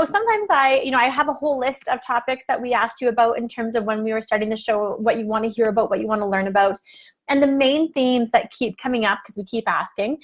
sometimes I have a whole list of topics that we asked you about in terms of when we were starting the show, what you want to hear about, what you want to learn about. And the main themes that keep coming up, because we keep asking,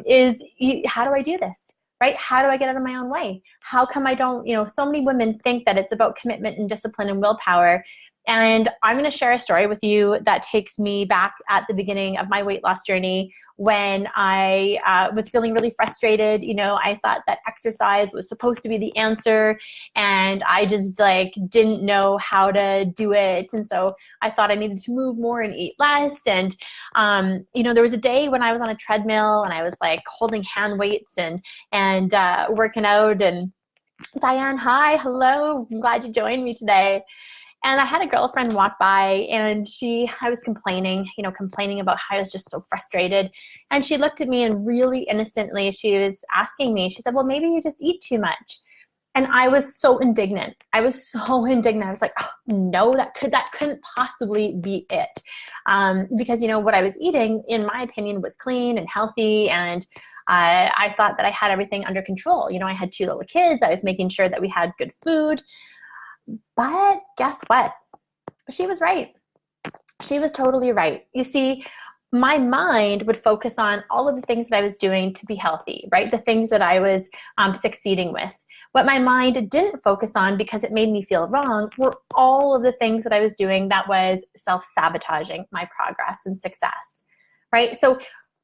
is how do I do this? Right? How do I get out of my own way? How come I don't, so many women think that it's about commitment and discipline and willpower. And I'm going to share a story with you that takes me back at the beginning of my weight loss journey when I was feeling really frustrated. I thought that exercise was supposed to be the answer, and I just didn't know how to do it. And so I thought I needed to move more and eat less. And, there was a day when I was on a treadmill and I was holding hand weights and working out. And Diane, hi, hello. I'm glad you joined me today. And I had a girlfriend walk by, and I was complaining about how I was just so frustrated. And she looked at me, and really innocently, she was asking me, she said, well, maybe you just eat too much. And I was so indignant. I was like, oh, no, that couldn't possibly be it. Because, what I was eating, in my opinion, was clean and healthy. And I thought that I had everything under control. I had 2 little kids. I was making sure that we had good food. But guess what? She was right. She was totally right. You see, my mind would focus on all of the things that I was doing to be healthy, right? The things that I was succeeding with. What my mind didn't focus on, because it made me feel wrong, were all of the things that I was doing that was self-sabotaging my progress and success, right?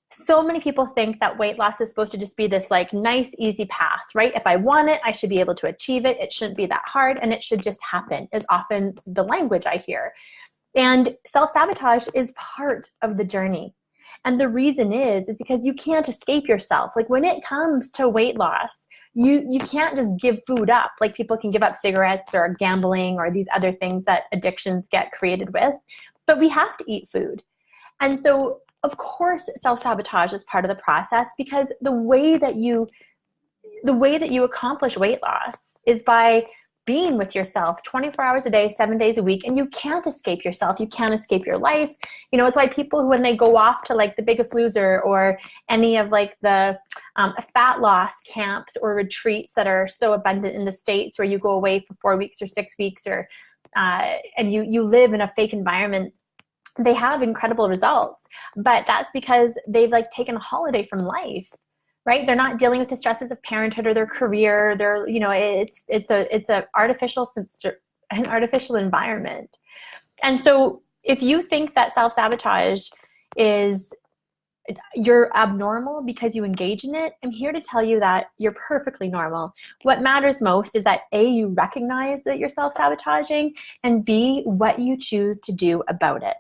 So many people think that weight loss is supposed to just be this nice, easy path, right? If I want it, I should be able to achieve it. It shouldn't be that hard, and it should just happen, is often the language I hear. And self-sabotage is part of the journey. And the reason is because you can't escape yourself. When it comes to weight loss, you can't just give food up. People can give up cigarettes or gambling or these other things that addictions get created with, but we have to eat food. And so, of course, self-sabotage is part of the process, because the way that you accomplish weight loss is by being with yourself 24 hours a day, 7 days a week, and you can't escape yourself. You can't escape your life. It's why people who, when they go off to The Biggest Loser or any of the fat loss camps or retreats that are so abundant in the States, where you go away for 4 weeks or 6 weeks, or and you live in a fake environment, they have incredible results. But that's because they've taken a holiday from life, right? They're not dealing with the stresses of parenthood or their career. They're, it's an artificial environment. And so if you think that self-sabotage is, you're abnormal because you engage in it, I'm here to tell you that you're perfectly normal. What matters most is that A, you recognize that you're self-sabotaging, and B, what you choose to do about it.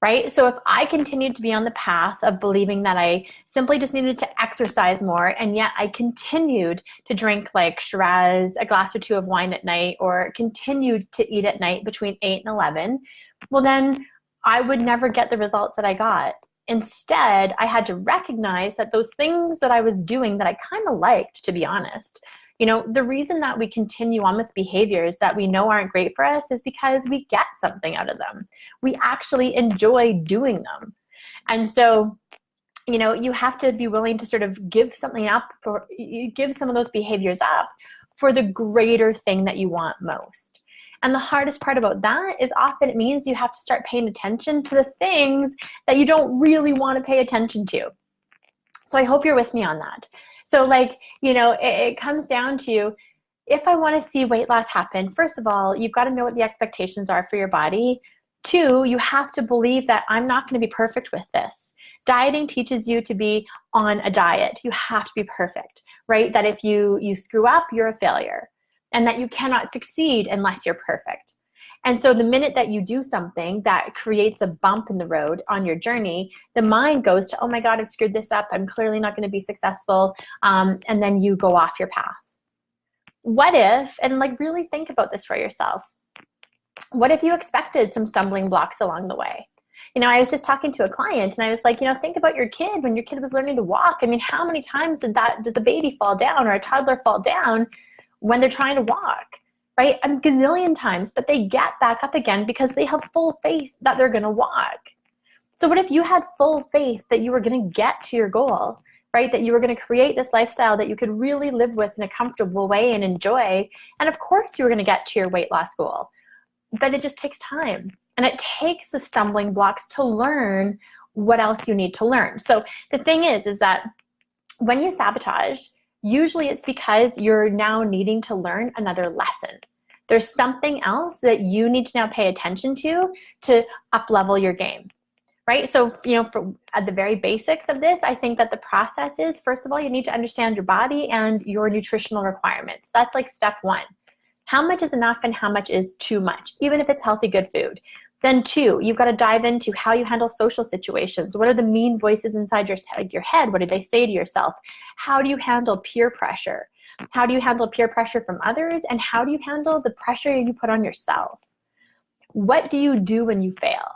Right? So if I continued to be on the path of believing that I simply just needed to exercise more, and yet I continued to drink Shiraz, a glass or 2 of wine at night, or continued to eat at night between 8 and 11, well, then I would never get the results that I got. Instead, I had to recognize that those things that I was doing that I kind of liked, to be honest, the reason that we continue on with behaviors that we know aren't great for us is because we get something out of them. We actually enjoy doing them. And so, you have to be willing to sort of give something up, give some of those behaviors up for the greater thing that you want most. And the hardest part about that is often it means you have to start paying attention to the things that you don't really want to pay attention to. So I hope you're with me on that. So it comes down to, if I want to see weight loss happen, first of all, you've got to know what the expectations are for your body. 2, you have to believe that I'm not going to be perfect with this. Dieting teaches you to be on a diet. You have to be perfect, right? That if you screw up, you're a failure, and that you cannot succeed unless you're perfect. And so the minute that you do something that creates a bump in the road on your journey, the mind goes to, oh my God, I've screwed this up. I'm clearly not going to be successful. And then you go off your path. What if, and really think about this for yourself, what if you expected some stumbling blocks along the way? I was just talking to a client, and I was like, think about your kid when your kid was learning to walk. I mean, how many times does a baby fall down or a toddler fall down when they're trying to walk? Right? A gazillion times, but they get back up again because they have full faith that they're going to walk. So what if you had full faith that you were going to get to your goal? right? That you were going to create this lifestyle that you could really live with in a comfortable way and enjoy. And of course you were going to get to your weight loss goal, but it just takes time. And it takes the stumbling blocks to learn what else you need to learn. So the thing is that when you sabotage, usually it's because you're now needing to learn another lesson. There's something else that you need to now pay attention to up-level your game, right? So, at the very basics of this, I think that the process is, first of all, you need to understand your body and your nutritional requirements. That's like step one. How much is enough and how much is too much, even if it's healthy, good food. Then two, you've got to dive into how you handle social situations. What are the mean voices inside your head? What do they say to yourself? How do you handle peer pressure? How do you handle peer pressure from others? And how do you handle the pressure you put on yourself? What do you do when you fail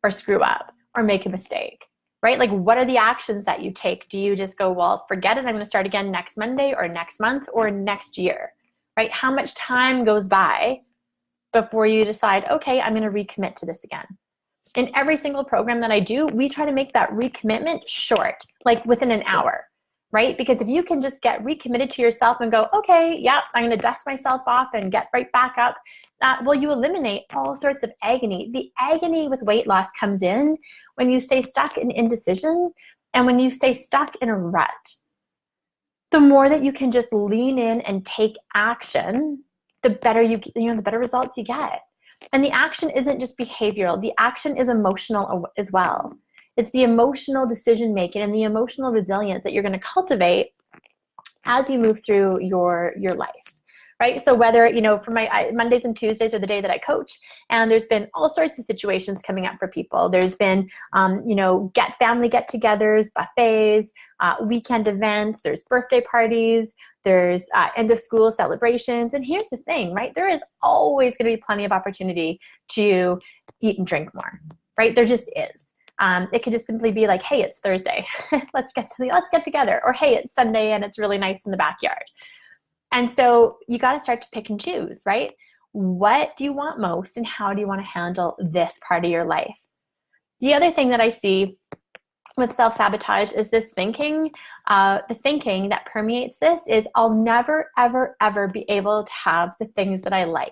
or screw up or make a mistake, right? Like, what are the actions that you take? Do you just go, well, forget it, I'm going to start again next Monday or next month or next year, right? How much time goes by before you decide, okay, I'm going to recommit to this again? In every single program that I do, we try to make that recommitment short, like within an hour, right? Because if you can just get recommitted to yourself and go, okay, yeah, I'm going to dust myself off and get right back up, well, you eliminate all sorts of agony. The agony with weight loss comes in when you stay stuck in indecision and when you stay stuck in a rut. The more that you can just lean in and take action, the better the better results you get. And the action isn't just behavioral. The action is emotional as well. It's the emotional decision making and the emotional resilience that you're going to cultivate as you move through your life, right? So whether, for my Mondays and Tuesdays are the day that I coach, and there's been all sorts of situations coming up for people. There's been, family get-togethers, buffets, weekend events, there's birthday parties, there's end of school celebrations. And here's the thing, right? There is always going to be plenty of opportunity to eat and drink more, right? There just is. It could just simply be like, hey, it's Thursday. let's get together. Or hey, it's Sunday and it's really nice in the backyard. And so you got to start to pick and choose, right? What do you want most and how do you want to handle this part of your life? The other thing that I see with self-sabotage is this thinking, the thinking that permeates this is, I'll never, ever, ever be able to have the things that I like.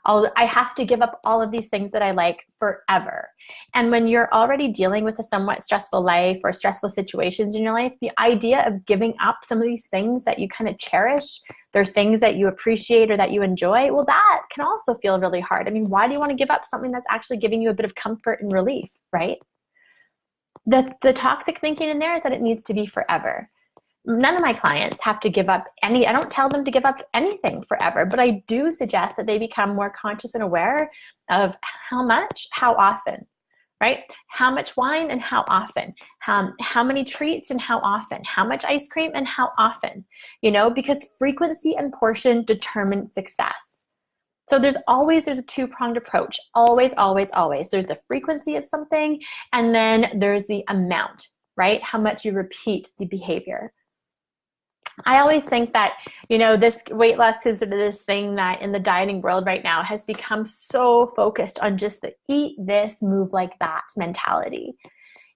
I have to give up all of these things that I like forever. And when you're already dealing with a somewhat stressful life or stressful situations in your life, the idea of giving up some of these things that you kind of cherish, they're things that you appreciate or that you enjoy, well, that can also feel really hard. I mean, why do you want to give up something that's actually giving you a bit of comfort and relief, right? The toxic thinking in there is that it needs to be forever. None of my clients have to give up I don't tell them to give up anything forever, but I do suggest that they become more conscious and aware of how much, how often, right? How much wine and how often, how many treats and how often, how much ice cream and how often, because frequency and portion determine success. So there's a two-pronged approach. Always, always, always. There's the frequency of something, and then there's the amount, right? How much you repeat the behavior. I always think that, this weight loss is sort of this thing that in the dieting world right now has become so focused on just the eat this, move like that mentality.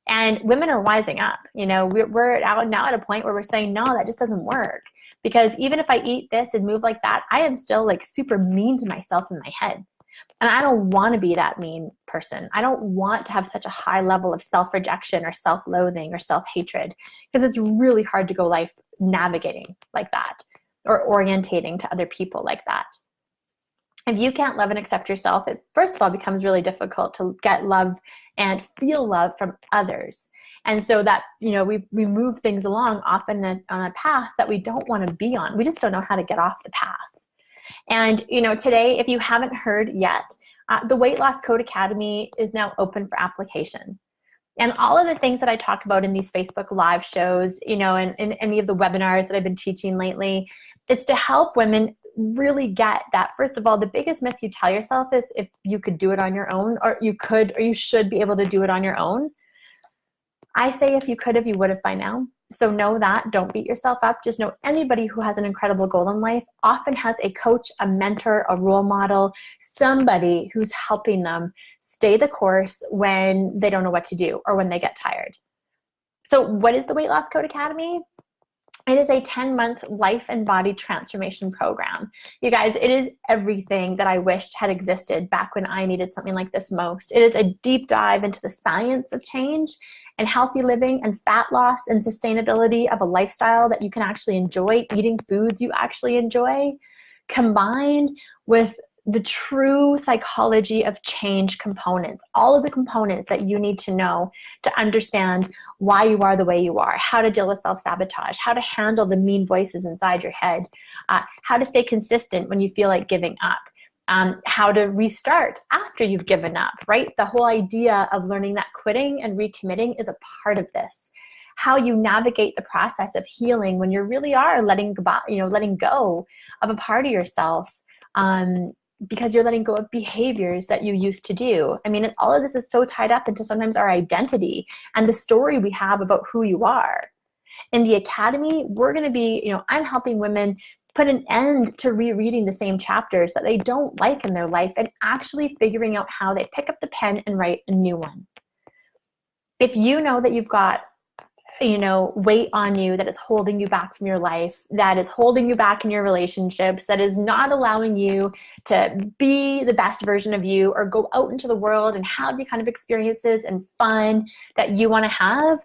And women are wising up. We're now at a point where we're saying, no, that just doesn't work. Because even if I eat this and move like that, I am still like super mean to myself in my head. And I don't want to be that mean person. I don't want to have such a high level of self-rejection or self-loathing or self-hatred, because it's really hard to go life navigating like that or orientating to other people like that. If you can't love and accept yourself, it first of all becomes really difficult to get love and feel love from others. And so that, we move things along often on a path that we don't want to be on. We just don't know how to get off the path. And, today, if you haven't heard yet, the Weight Loss Code Academy is now open for application. And all of the things that I talk about in these Facebook Live shows, and in any of the webinars that I've been teaching lately, it's to help women really get that. First of all, the biggest myth you tell yourself is if you could do it on your own, or you should be able to do it on your own. I say if you could have, you would have by now. So know that. Don't beat yourself up. Just know anybody who has an incredible goal in life often has a coach, a mentor, a role model, somebody who's helping them stay the course when they don't know what to do or when they get tired. So what is the Weight Loss Code Academy? It is a 10-month life and body transformation program. You guys, it is everything that I wished had existed back when I needed something like this most. It is a deep dive into the science of change and healthy living and fat loss and sustainability of a lifestyle that you can actually enjoy, eating foods you actually enjoy, combined with the true psychology of change components, all of the components that you need to know to understand why you are the way you are, how to deal with self-sabotage, how to handle the mean voices inside your head, how to stay consistent when you feel like giving up, how to restart after you've given up, right? The whole idea of learning that quitting and recommitting is a part of this. How you navigate the process of healing when you really are letting go of a part of yourself, because you're letting go of behaviors that you used to do. I mean, all of this is so tied up into sometimes our identity and the story we have about who you are. In the Academy, we're going to be, I'm helping women put an end to rereading the same chapters that they don't like in their life and actually figuring out how they pick up the pen and write a new one. If you know that you've got weight on you that is holding you back from your life, that is holding you back in your relationships, that is not allowing you to be the best version of you or go out into the world and have the kind of experiences and fun that you want to have,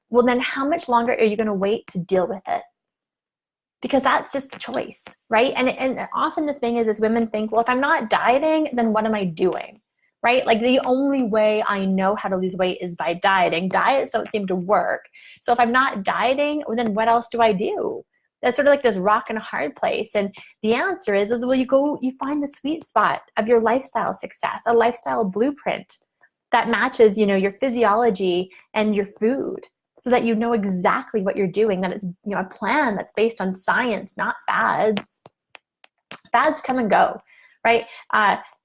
well, then how much longer are you going to wait to deal with it? Because that's just a choice, right? And often the thing is women think, well, if I'm not dieting, then what am I doing? Right? Like the only way I know how to lose weight is by dieting. Diets don't seem to work. So if I'm not dieting, well, then what else do I do? That's sort of like this rock and a hard place. And the answer is well, you find the sweet spot of your lifestyle success, a lifestyle blueprint that matches, your physiology and your food so that you know exactly what you're doing, that it's, a plan that's based on science, not fads. Fads come and go. Right?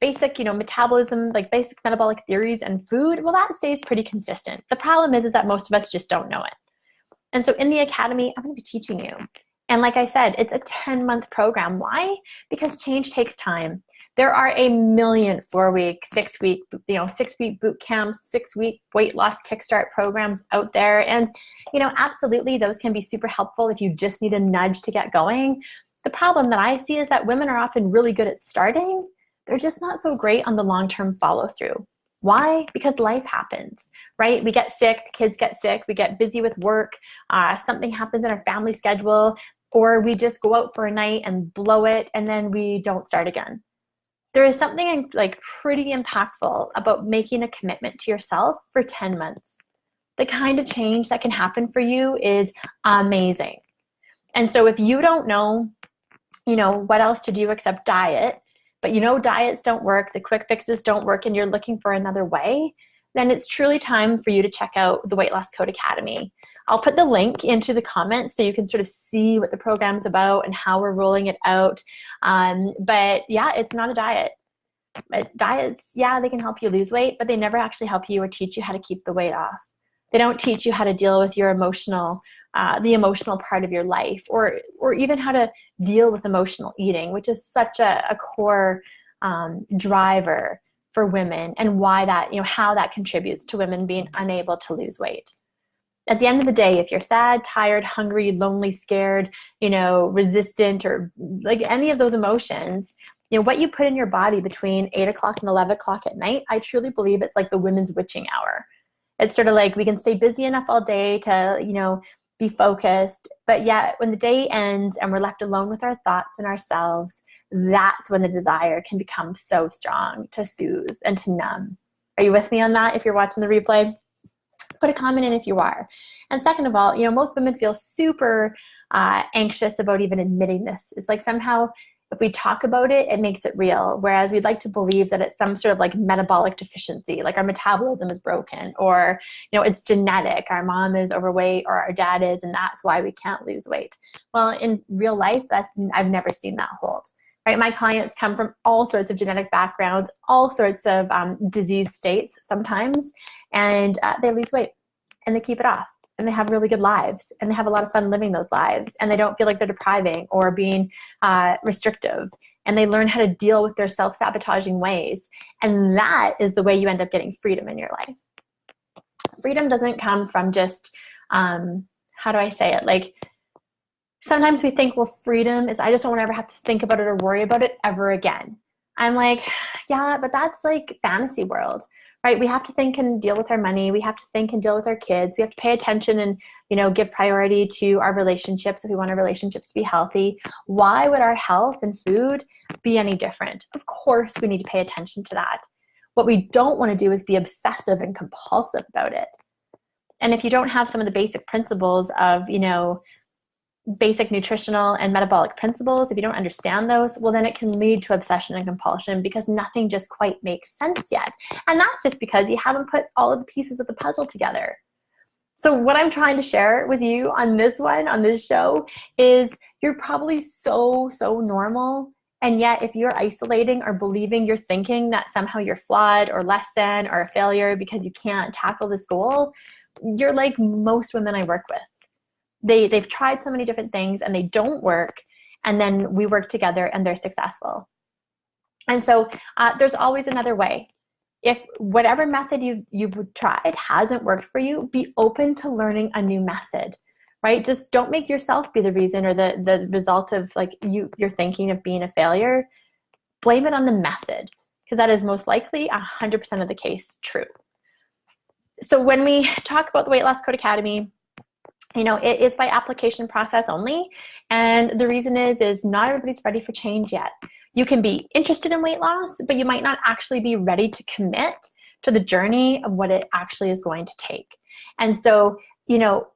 Basic, metabolism, like basic metabolic theories and food, well, that stays pretty consistent. The problem is that most of us just don't know it. And so in the Academy, I'm going to be teaching you. And like I said, it's a 10-month program. Why? Because change takes time. There are a million 4-week, 6-week, 6-week boot camps, 6-week weight loss kickstart programs out there. And, absolutely those can be super helpful if you just need a nudge to get going. The problem that I see is that women are often really good at starting. They're just not so great on the long-term follow-through. Why? Because life happens, right? We get sick, the kids get sick, we get busy with work, something happens in our family schedule, or we just go out for a night and blow it, and then we don't start again. There is something like pretty impactful about making a commitment to yourself for 10 months. The kind of change that can happen for you is amazing. And so if you don't know, what else to do except diet, but diets don't work, the quick fixes don't work, and you're looking for another way, then it's truly time for you to check out the Weight Loss Code Academy. I'll put the link into the comments so you can sort of see what the program's about and how we're rolling it out. But yeah, it's not a diet. But diets, yeah, they can help you lose weight, but they never actually help you or teach you how to keep the weight off. They don't teach you how to deal with your the emotional part of your life, or even how to deal with emotional eating, which is such a core driver for women, and why that, how that contributes to women being unable to lose weight. At the end of the day, if you're sad, tired, hungry, lonely, scared, resistant, or like any of those emotions, what you put in your body between 8 o'clock and 11 o'clock at night, I truly believe it's like the women's witching hour. It's sort of like we can stay busy enough all day to, be focused, but yet when the day ends and we're left alone with our thoughts and ourselves, that's when the desire can become so strong to soothe and to numb. Are you with me on that? If you're watching the replay, put a comment in if you are. And second of all, most women feel super anxious about even admitting this. It's like somehow if we talk about it, it makes it real. Whereas we'd like to believe that it's some sort of like metabolic deficiency, like our metabolism is broken, or, it's genetic. Our mom is overweight or our dad is, and that's why we can't lose weight. Well, in real life, I've never seen that hold. Right? My clients come from all sorts of genetic backgrounds, all sorts of disease states sometimes, and they lose weight and they keep it off. And they have really good lives, and they have a lot of fun living those lives, and they don't feel like they're depriving or being restrictive, and they learn how to deal with their self-sabotaging ways. And that is the way you end up getting freedom in your life. Freedom doesn't come from just how do I say it? Like, sometimes we think, well, freedom is, I just don't want to ever have to think about it or worry about it ever again. I'm like, yeah, but that's like fantasy world, right? We have to think and deal with our money. We have to think and deal with our kids. We have to pay attention and, give priority to our relationships if we want our relationships to be healthy. Why would our health and food be any different? Of course, we need to pay attention to that. What we don't want to do is be obsessive and compulsive about it. And if you don't have some of the basic principles of, basic nutritional and metabolic principles, if you don't understand those, well, then it can lead to obsession and compulsion because nothing just quite makes sense yet. And that's just because you haven't put all of the pieces of the puzzle together. So what I'm trying to share with you on this show, is you're probably so normal. And yet if you're isolating or believing, you're thinking that somehow you're flawed or less than or a failure because you can't tackle this goal, you're like most women I work with. They've tried so many different things and they don't work, and then we work together and they're successful. And so there's always another way. If whatever method you've tried hasn't worked for you, be open to learning a new method, right? Just don't make yourself be the reason or the result of like you're thinking of being a failure. Blame it on the method, because that is most likely 100% of the case true. So when we talk about the Weight Loss Code Academy, it is by application process only. And the reason is not everybody's ready for change yet. You can be interested in weight loss, but you might not actually be ready to commit to the journey of what it actually is going to take. And so,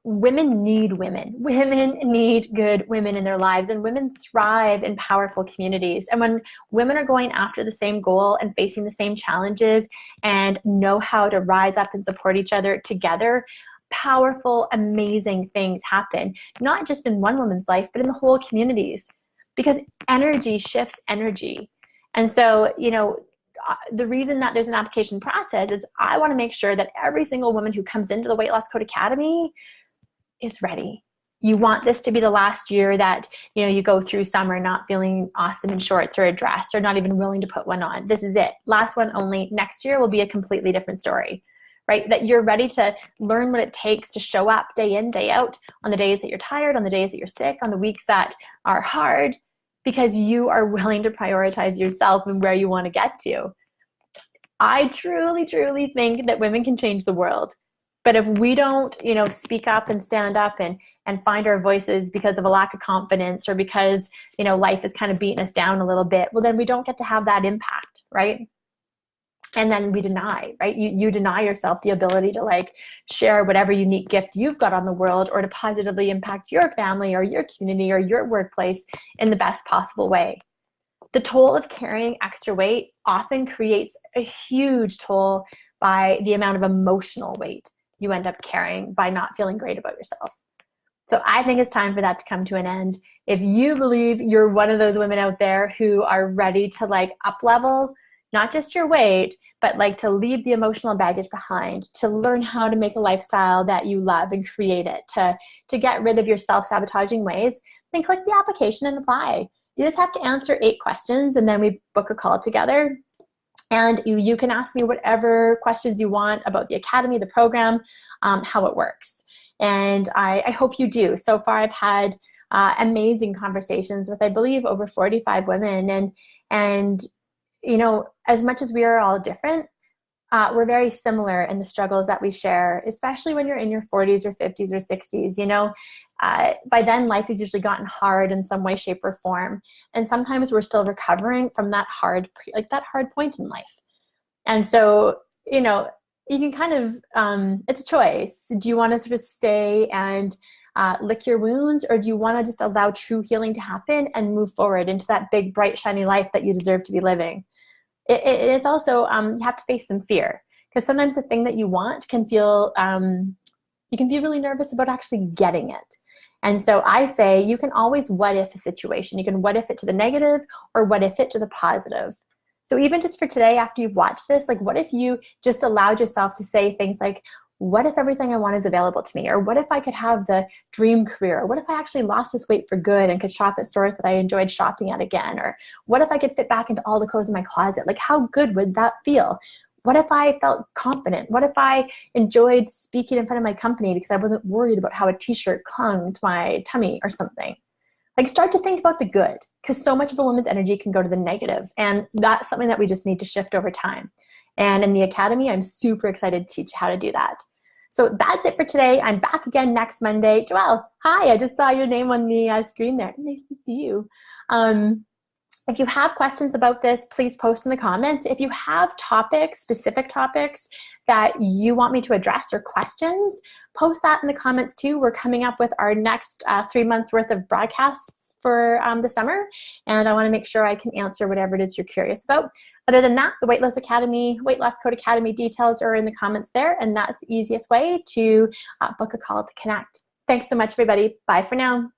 women need women. Women need good women in their lives, and women thrive in powerful communities. And when women are going after the same goal and facing the same challenges and know how to rise up and support each other together, powerful, amazing things happen, not just in one woman's life, but in the whole communities, because energy shifts energy. And so, the reason that there's an application process is I want to make sure that every single woman who comes into the Weight Loss Code Academy is ready. You want this to be the last year that, you go through summer not feeling awesome in shorts or a dress or not even willing to put one on. This is it. Last one only. Next year will be a completely different story. Right? That you're ready to learn what it takes to show up day in, day out, on the days that you're tired, on the days that you're sick, on the weeks that are hard, because you are willing to prioritize yourself and where you want to get to. I truly, truly think that women can change the world. But if we don't, speak up and stand up and find our voices because of a lack of confidence or because, life is kind of beating us down a little bit, well, then we don't get to have that impact, right? And then we deny, right? You deny yourself the ability to share whatever unique gift you've got on the world or to positively impact your family or your community or your workplace in the best possible way. The toll of carrying extra weight often creates a huge toll by the amount of emotional weight you end up carrying by not feeling great about yourself. So I think it's time for that to come to an end. If you believe you're one of those women out there who are ready to up level, not just your weight, but to leave the emotional baggage behind, to learn how to make a lifestyle that you love and create it, to get rid of your self-sabotaging ways, then click the application and apply. You just have to answer 8 questions, and then we book a call together. And you can ask me whatever questions you want about the academy, the program, how it works. And I hope you do. So far, I've had amazing conversations with, I believe, over 45 women. And as much as we are all different, we're very similar in the struggles that we share, especially when you're in your 40s or 50s or 60s. By then, life has usually gotten hard in some way, shape, or form. And sometimes we're still recovering from that hard point in life. And so, you can kind of, it's a choice. Do you want to sort of stay and lick your wounds, or do you want to just allow true healing to happen and move forward into that big, bright, shiny life that you deserve to be living? It's also, you have to face some fear, because sometimes the thing that you want can feel, you can be really nervous about actually getting it. And so I say you can always what if a situation. You can what if it to the negative or what if it to the positive. So even just for today, after you've watched this, what if you just allowed yourself to say things like, what if everything I want is available to me? Or what if I could have the dream career? Or what if I actually lost this weight for good and could shop at stores that I enjoyed shopping at again? Or what if I could fit back into all the clothes in my closet? How good would that feel? What if I felt confident? What if I enjoyed speaking in front of my company because I wasn't worried about how a t-shirt clung to my tummy or something? Like, start to think about the good, because so much of a woman's energy can go to the negative, and that's something that we just need to shift over time. And in the Academy, I'm super excited to teach you how to do that. So that's it for today. I'm back again next Monday. Joelle, hi, I just saw your name on the screen there. Nice to see you. If you have questions about this, please post in the comments. If you have topics, specific topics that you want me to address or questions, post that in the comments too. We're coming up with our next 3 months worth of broadcasts for the summer, and I want to make sure I can answer whatever it is you're curious about. Other than that, the Weight Loss Code Academy details are in the comments there, and that's the easiest way to book a call to connect. Thanks so much, everybody. Bye for now.